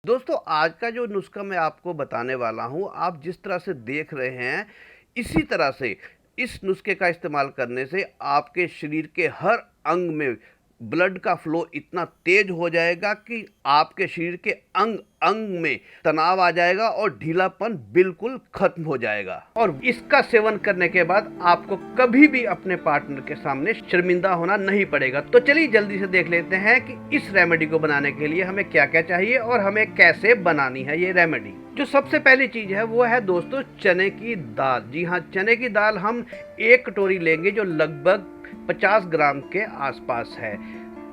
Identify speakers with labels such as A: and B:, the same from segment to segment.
A: दोस्तों आज का जो नुस्खा मैं आपको बताने वाला हूँ, आप जिस तरह से देख रहे हैं, इसी तरह से इस नुस्खे का इस्तेमाल करने से आपके शरीर के हर अंग में ब्लड का फ्लो इतना तेज हो जाएगा कि आपके शरीर के अंग अंग में तनाव आ जाएगा और ढीलापन बिल्कुल खत्म हो जाएगा। और इसका सेवन करने के बाद आपको कभी भी अपने पार्टनर के सामने शर्मिंदा होना नहीं पड़ेगा। तो चलिए जल्दी से देख लेते हैं कि इस रेमेडी को बनाने के लिए हमें क्या क्या चाहिए और हमें कैसे बनानी है ये रेमेडी। जो सबसे पहली चीज है वो है दोस्तों चने की दाल। जी हाँ, चने की दाल हम एक कटोरी लेंगे जो लगभग 50 ग्राम के आसपास है।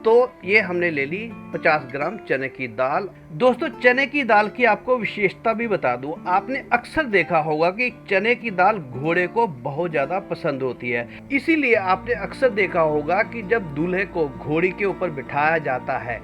A: तो ये हमने ले ली 50 ग्राम चने की दाल। दोस्तों चने की दाल की आपको विशेषता भी बता दूं, आपने अक्सर देखा होगा कि चने की दाल घोड़े को बहुत ज़्यादा पसंद होती है। इसीलिए आपने अक्सर देखा होगा कि जब दूल्हे को घोड़ी के ऊपर बिठाया जाता है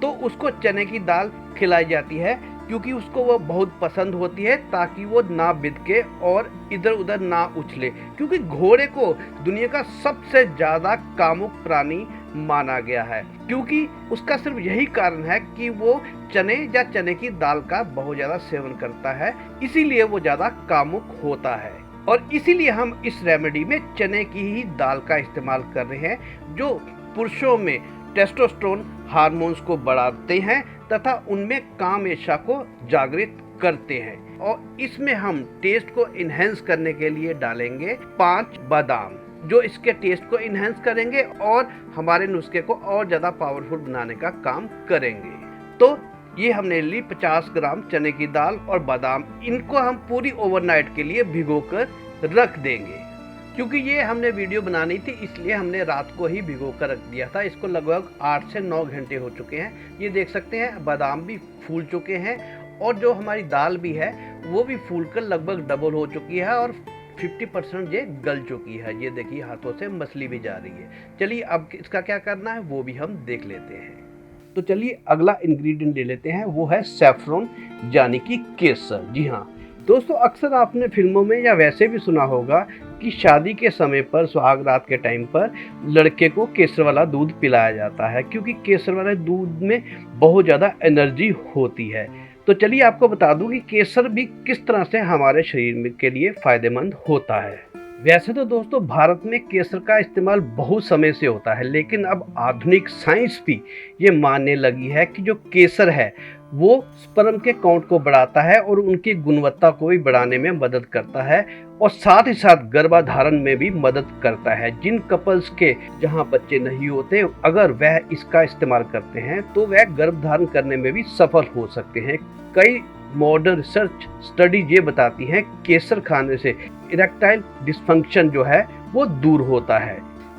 A: तो उसको चने की दाल खिलाई जाती है, क्योंकि उसको वो बहुत पसंद होती है, ताकि वो ना बिदके और इधर उधर ना उछले। क्योंकि घोड़े को दुनिया का सबसे ज़्यादा कामुक प्राणी माना गया है, क्योंकि उसका सिर्फ यही कारण है कि वो चने या चने की दाल का बहुत ज़्यादा सेवन करता है, इसीलिए वो ज़्यादा कामुक होता है। और इसीलिए हम इस रेमेडी में चने की ही दाल का इस्तेमाल कर रहे हैं, जो पुरुषों में टेस्टोस्टेरोन हार्मोन्स को बढ़ाते हैं तथा उनमें काम इच्छा को जागृत करते हैं। और इसमें हम टेस्ट को इनहेंस करने के लिए डालेंगे 5 बादाम, जो इसके टेस्ट को इनहेंस करेंगे और हमारे नुस्खे को और ज़्यादा पावरफुल बनाने का काम करेंगे। तो ये हमने ली 50 ग्राम चने की दाल और बादाम, इनको हम पूरी ओवरनाइट के लिए भिगोकर रख देंगे। क्योंकि ये हमने वीडियो बनानी थी, इसलिए हमने रात को ही भिगो कर रख दिया था। इसको लगभग 8 से 9 घंटे हो चुके हैं। ये देख सकते हैं बादाम भी फूल चुके हैं और जो हमारी दाल भी है वो भी फूल कर लगभग डबल हो चुकी है और 50% ये गल चुकी है। ये देखिए हाथों से मसली भी जा रही है। चलिए अब इसका क्या करना है वो भी हम देख लेते हैं। तो चलिए अगला इंग्रेडिएंट ले लेते हैं, वो है सैफरन यानी कि केसर। जी हाँ दोस्तों, अक्सर आपने फिल्मों में या वैसे भी सुना होगा कि शादी के समय पर, सुहाग रात के टाइम पर लड़के को केसर वाला दूध पिलाया जाता है, क्योंकि केसर वाले दूध में बहुत ज़्यादा एनर्जी होती है। तो चलिए आपको बता दूं कि केसर भी किस तरह से हमारे शरीर के लिए फ़ायदेमंद होता है। वैसे तो दोस्तों भारत में केसर का इस्तेमाल बहुत समय से होता है, लेकिन अब आधुनिक साइंस भी ये मानने लगी है कि जो केसर है वो स्पर्म के काउंट को बढ़ाता है और उनकी गुणवत्ता को भी बढ़ाने में मदद करता है, और साथ ही साथ गर्भाधारण में भी मदद करता है। जिन कपल्स के जहां बच्चे नहीं होते, अगर वह इसका इस्तेमाल करते हैं तो वह गर्भधारण करने में भी सफल हो सकते हैं। कई मॉडर्न रिसर्च स्टडी ये बताती हैं केसर खाने से इरेक्टाइल डिस्फंक्शन जो है वो दूर होता है।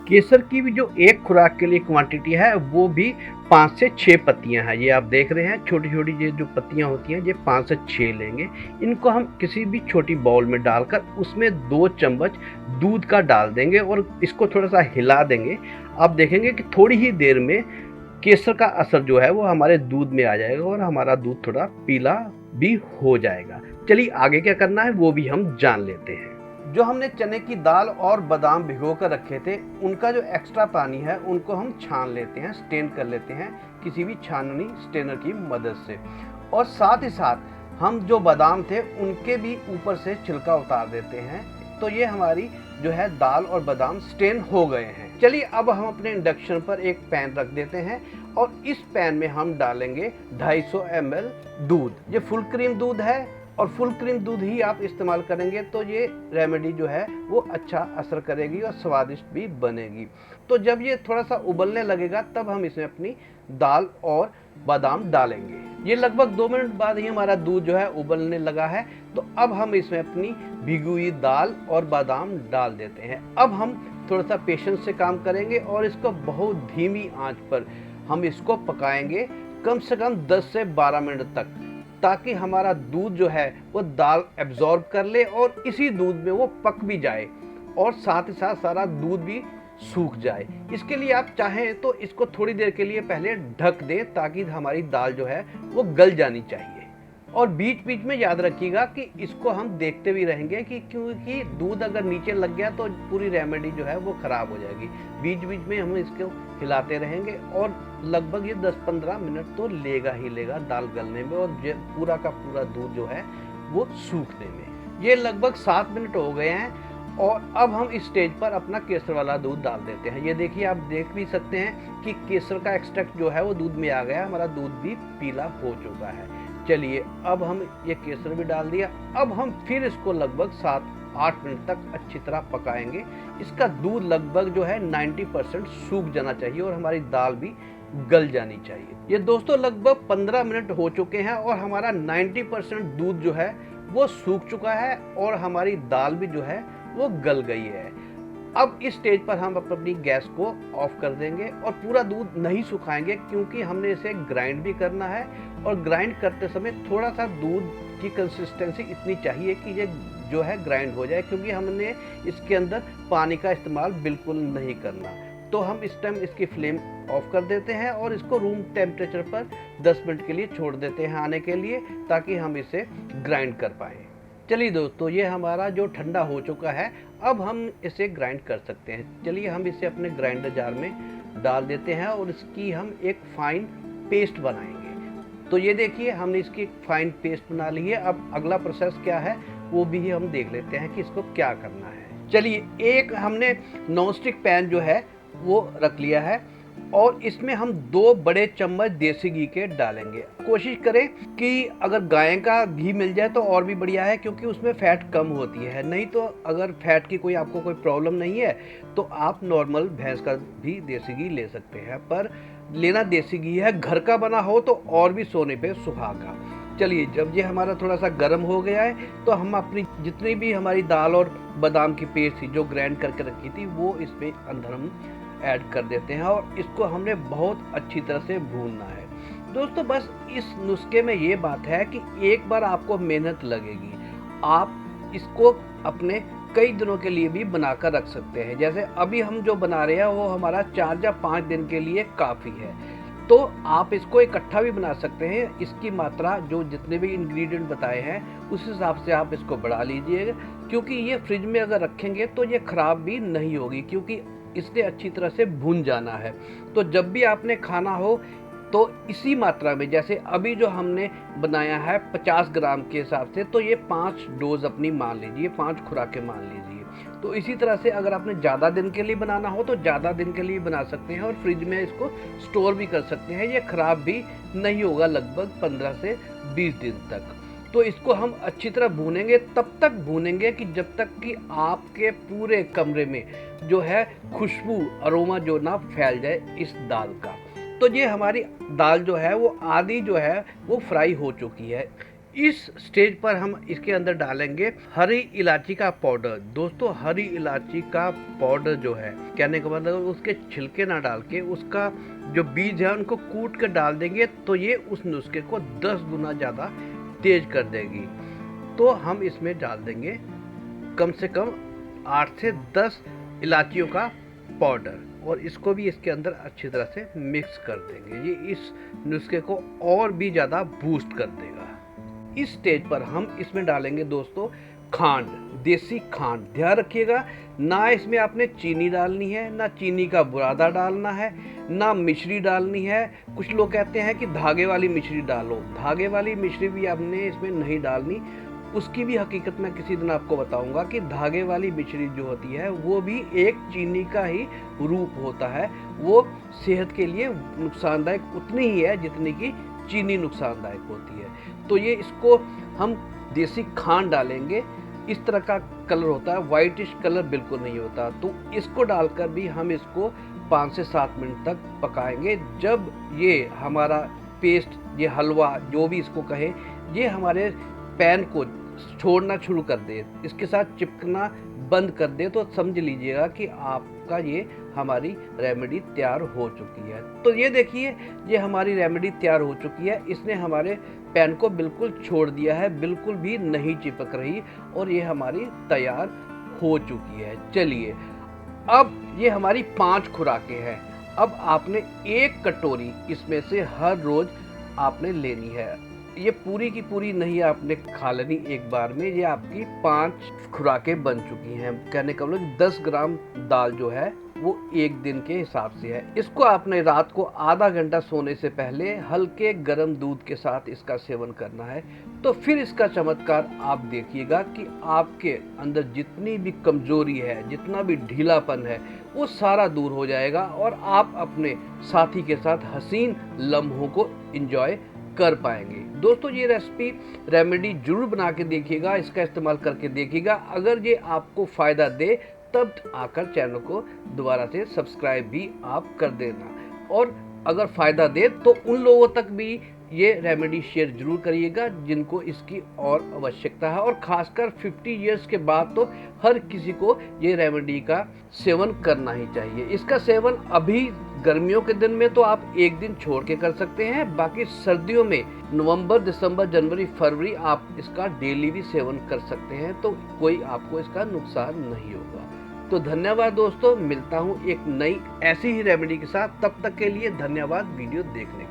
A: केसर की भी जो एक खुराक के लिए क्वांटिटी है वो भी 5 से 6 पत्तियां हैं। ये आप देख रहे हैं छोटी छोटी ये जो पत्तियां होती हैं, ये 5 से 6 लेंगे। इनको हम किसी भी छोटी बाउल में डालकर उसमें 2 चम्मच दूध का डाल देंगे और इसको थोड़ा सा हिला देंगे। आप देखेंगे कि थोड़ी ही देर में केसर का असर जो है वो हमारे दूध में आ जाएगा और हमारा दूध थोड़ा पीला भी हो जाएगा। चलिए आगे क्या करना है वो भी हम जान लेते हैं। जो हमने चने की दाल और बादाम भिगो कर रखे थे, उनका जो एक्स्ट्रा पानी है उनको हम छान लेते हैं, स्टेन कर लेते हैं किसी भी छाननी स्टेनर की मदद से। और साथ ही साथ हम जो बादाम थे उनके भी ऊपर से छिलका उतार देते हैं। तो ये हमारी जो है दाल और बादाम स्टेन हो गए हैं। चलिए अब हम अपने इंडक्शन पर एक पैन रख देते हैं और इस पैन में हम डालेंगे 250 ml दूध। ये फुल क्रीम दूध है और फुल क्रीम दूध ही आप इस्तेमाल करेंगे तो ये रेमेडी जो है वो अच्छा असर करेगी और स्वादिष्ट भी बनेगी। तो जब ये थोड़ा सा उबलने लगेगा तब हम इसमें अपनी दाल और बादाम डालेंगे। ये लगभग 2 मिनट बाद ही हमारा दूध जो है उबलने लगा है। तो अब हम इसमें अपनी भिगी हुई दाल और बादाम डाल देते हैं। अब हम थोड़ा सा पेशेंस से काम करेंगे और इसको बहुत धीमी आंच पर हम इसको पकाएंगे कम से कम 10 से 12 मिनट तक, ताकि हमारा दूध जो है वो दाल एब्जॉर्ब कर ले और इसी दूध में वो पक भी जाए और साथ ही साथ सारा दूध भी सूख जाए। इसके लिए आप चाहें तो इसको थोड़ी देर के लिए पहले ढक दें, ताकि हमारी दाल जो है वो गल जानी चाहिए। और बीच बीच में याद रखिएगा कि इसको हम देखते भी रहेंगे कि क्योंकि दूध अगर नीचे लग गया तो पूरी रेमेडी जो है वो ख़राब हो जाएगी। बीच बीच में हम इसको हिलाते रहेंगे और लगभग ये 10-15 मिनट तो लेगा ही लेगा दाल गलने में और पूरा का पूरा दूध जो है वो सूखने में। ये लगभग 7 मिनट हो गए हैं और अब हम इस स्टेज पर अपना केसर वाला दूध डाल देते हैं। ये देखिए, आप देख भी सकते हैं कि केसर का एक्सट्रैक्ट जो है वो दूध में आ गया, हमारा दूध भी पीला हो चुका है। चलिए, अब हम ये केसर भी डाल दिया। अब हम फिर इसको लगभग 7-8 मिनट तक अच्छी तरह पकाएंगे। इसका दूध लगभग जो है 90% सूख जाना चाहिए और हमारी दाल भी गल जानी चाहिए। ये दोस्तों लगभग 15 मिनट हो चुके हैं और हमारा 90% दूध जो है वो सूख चुका है और हमारी दाल भी जो है वो गल गई है। अब इस स्टेज पर हम अपनी गैस को ऑफ कर देंगे और पूरा दूध नहीं सुखाएंगे क्योंकि हमने इसे ग्राइंड भी करना है और ग्राइंड करते समय थोड़ा सा दूध की कंसिस्टेंसी इतनी चाहिए कि ये जो है ग्राइंड हो जाए, क्योंकि हमने इसके अंदर पानी का इस्तेमाल बिल्कुल नहीं करना। तो हम इस टाइम इसकी फ्लेम ऑफ कर देते हैं और इसको रूम टेम्परेचर पर 10 मिनट के लिए छोड़ देते हैं आने के लिए, ताकि हम इसे ग्राइंड कर पाएँ। चलिए दोस्तों, ये हमारा जो ठंडा हो चुका है, अब हम इसे ग्राइंड कर सकते हैं। चलिए हम इसे अपने ग्राइंडर जार में डाल देते हैं और इसकी हम एक फाइन पेस्ट बनाएंगे। तो ये देखिए, हमने इसकी फाइन पेस्ट बना ली है। अब अगला प्रोसेस क्या है वो भी हम देख लेते हैं कि इसको क्या करना है। चलिए, एक हमने नॉनस्टिक पैन जो है वो रख लिया है और इसमें हम 2 बड़े चम्मच देसी घी के डालेंगे। कोशिश करें कि अगर गाय का घी मिल जाए तो और भी बढ़िया है, क्योंकि उसमें फैट कम होती है। नहीं तो अगर फैट की आपको कोई प्रॉब्लम नहीं है तो आप नॉर्मल भैंस का भी देसी घी ले सकते हैं, पर लेना देसी घी है। घर का बना हो तो और भी सोने पे सुहागा। चलिए, जब ये हमारा थोड़ा सा गर्म हो गया है तो हम अपनी जितनी भी हमारी दाल और बादाम की पेस्ट थी जो ग्राइंड करके रखी थी वो इसमें अंदर हम ऐड कर देते हैं और इसको हमने बहुत अच्छी तरह से भूनना है। दोस्तों, बस इस नुस्खे में ये बात है कि एक बार आपको मेहनत लगेगी, आप इसको अपने कई दिनों के लिए भी बनाकर रख सकते हैं। जैसे अभी हम जो बना रहे हैं वो हमारा 4 या 5 दिन के लिए काफ़ी है। तो आप इसको इकट्ठा भी बना सकते हैं। इसकी मात्रा जो जितने भी इंग्रेडिएंट बताए हैं उस हिसाब से आप इसको बढ़ा लीजिएगा, क्योंकि ये फ्रिज में अगर रखेंगे तो ये ख़राब भी नहीं होगी, क्योंकि इसने अच्छी तरह से भून जाना है। तो जब भी आपने खाना हो तो इसी मात्रा में, जैसे अभी जो हमने बनाया है 50 ग्राम के हिसाब से, तो ये 5 डोज अपनी मान लीजिए, 5 खुराकें मान लीजिए। तो इसी तरह से अगर आपने ज़्यादा दिन के लिए बनाना हो तो ज़्यादा दिन के लिए बना सकते हैं और फ्रिज में इसको स्टोर भी कर सकते हैं। ये ख़राब भी नहीं होगा लगभग 15 से 20 दिन तक। तो इसको हम अच्छी तरह भूनेंगे, तब तक भूनेंगे कि जब तक कि आपके पूरे कमरे में जो है खुशबू, अरोमा जो ना फैल जाए इस दाल का। तो ये हमारी दाल जो है वो आधी जो है वो फ्राई हो चुकी है। इस स्टेज पर हम इसके अंदर डालेंगे हरी इलायची का पाउडर। दोस्तों, हरी इलायची का पाउडर जो है, कहने का मतलब उसके छिलके ना डाल के उसका जो बीज है उनको कूट कर डाल देंगे तो ये उस नुस्खे को 10 गुना ज़्यादा तेज कर देगी। तो हम इसमें डाल देंगे कम से कम 8 से 10 इलायचियों का पाउडर और इसको भी इसके अंदर अच्छी तरह से मिक्स कर देंगे। ये इस नुस्खे को और भी ज़्यादा बूस्ट कर देगा। इस स्टेज पर हम इसमें डालेंगे दोस्तों खांड, देसी खांड। ध्यान रखिएगा, ना इसमें आपने चीनी डालनी है, ना चीनी का बुरादा डालना है, ना मिश्री डालनी है। कुछ लोग कहते हैं कि धागे वाली मिश्री डालो, धागे वाली मिश्री भी आपने इसमें नहीं डालनी। उसकी भी हकीकत मैं किसी दिन आपको बताऊंगा कि धागे वाली मिश्री जो होती है वो भी एक चीनी का ही रूप होता है। वो सेहत के लिए नुकसानदायक उतनी ही है जितनी कि चीनी नुकसानदायक होती है। तो ये इसको हम देसी खांड डालेंगे। इस तरह का कलर होता है, वाइटिश कलर बिल्कुल नहीं होता। तो इसको डालकर भी हम इसको 5 से 7 मिनट तक पकाएंगे। जब ये हमारा पेस्ट, ये हलवा जो भी इसको कहें, ये हमारे पैन को छोड़ना शुरू कर दे, इसके साथ चिपकना बंद कर दे, तो समझ लीजिएगा कि आपका ये हमारी रेमेडी तैयार हो चुकी है। तो ये देखिए, ये हमारी रेमेडी तैयार हो चुकी है। इसने हमारे पैन को बिल्कुल छोड़ दिया है, बिल्कुल भी नहीं चिपक रही और ये हमारी तैयार हो चुकी है। चलिए, अब ये हमारी 5 खुराकें हैं। अब आपने 1 कटोरी इसमें से हर रोज आपने लेनी है ये पूरी की पूरी नहीं आपने खा लेनी एक बार में, ये आपकी 5 खुराकें बन चुकी हैं। कहने का मतलब 10 ग्राम दाल जो है वो एक दिन के हिसाब से है। इसको आपने रात को आधा घंटा सोने से पहले हल्के गर्म दूध के साथ इसका सेवन करना है। तो फिर इसका चमत्कार आप देखिएगा कि आपके अंदर जितनी भी कमजोरी है, जितना भी ढीलापन है, वो सारा दूर हो जाएगा और आप अपने साथी के साथ हसीन लम्हों को एंजॉय कर पाएंगे। दोस्तों ये रेमेडी जरूर बना के देखिएगा, इसका इस्तेमाल करके देखिएगा। अगर ये आपको फायदा दे तब आकर चैनल को दोबारा से सब्सक्राइब भी आप कर देना, और अगर फायदा दे तो उन लोगों तक भी ये रेमेडी शेयर जरूर करिएगा जिनको इसकी और आवश्यकता है। और खासकर 50 इयर्स के बाद तो हर किसी को ये रेमेडी का सेवन करना ही चाहिए। इसका सेवन अभी गर्मियों के दिन में तो आप एक दिन छोड़ के कर सकते हैं, बाकी सर्दियों में नवंबर, दिसंबर, जनवरी, फरवरी आप इसका डेली भी सेवन कर सकते हैं, तो कोई आपको इसका नुकसान नहीं होगा। तो धन्यवाद दोस्तों, मिलता हूँ एक नई ऐसी ही रेमेडी के साथ। तब तक के लिए धन्यवाद वीडियो देखने के लिए।